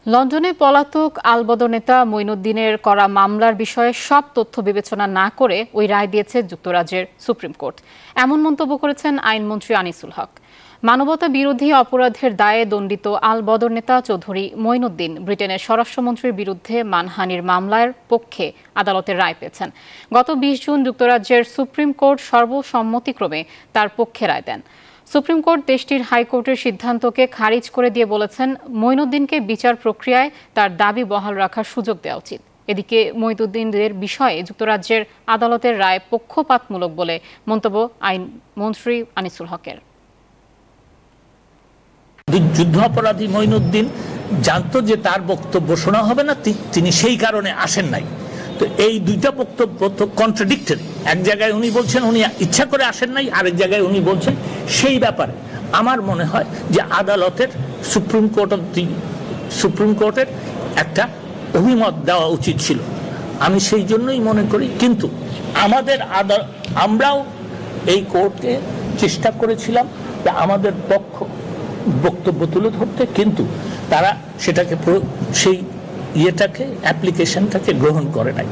লন্ডনে পলাতক আলবদর নেতা মঈনুদ্দিনের করা মামলার বিষয়ে সব তথ্য বিবেচনা না করে ওই রায় দিয়েছে যুক্তরাজ্যের সুপ্রিম কোর্ট। এমন মন্তব্য করেছেন আইনমন্ত্রী আনিসুল হক। মানবতা বিরোধী অপরাধের দায়ে দণ্ডিত আলবদর নেতা চৌধুরী মঈনুদ্দিন ব্রিটেনের স্বরাষ্ট্রমন্ত্রীর বিরুদ্ধে মানহানির মামলার পক্ষে আদালতের রায় পেয়েছেন। গত ২০ জুন যুক্তরাজ্যের সুপ্রিম কোর্ট সর্বসম্মতিক্রমে তার পক্ষে রায় দেন। সুপ্রিম কোর্ট দেশটির হাইকোর্টের সিদ্ধান্তকে খারিজ করে দিয়ে বলেছেন, মঈনুদ্দিনকে বিচার প্রক্রিয়ায় তার দাবি বহাল রাখার সুযোগ দেওয়া উচিত। এদিকে মঈনুদ্দিনের বিষয়ে যুক্তরাজ্যের আদালতের রায় পক্ষপাতমূলক বলে মন্তব্য আইনমন্ত্রী আনিসুল হকের। যুদ্ধ অপরাধী মঈনুদ্দিন জানতো যে তার বক্তব্য শোনা হবে না, তিনি সেই কারণে আসেন নাই। তো এই দুইটা বক্তব্য তো কন্ট্রাডিক্টরি। এক জায়গায় উনি বলছেন উনি ইচ্ছা করে আসেন নাই, আরেক জায়গায় উনি বলছেন সেই ব্যাপারে আমার মনে হয় যে আদালতের সুপ্রিম কোর্টের একটা অভিমত দেওয়া উচিত ছিল। আমি সেই জন্যই মনে করি, কিন্তু আমরাও এই কোর্টে চেষ্টা করেছিলাম যে আমাদের বক্তব্য তুলে ধরতে, কিন্তু তারা সেটাকে সেই অ্যাপ্লিকেশনটাকে গ্রহণ করে নাই।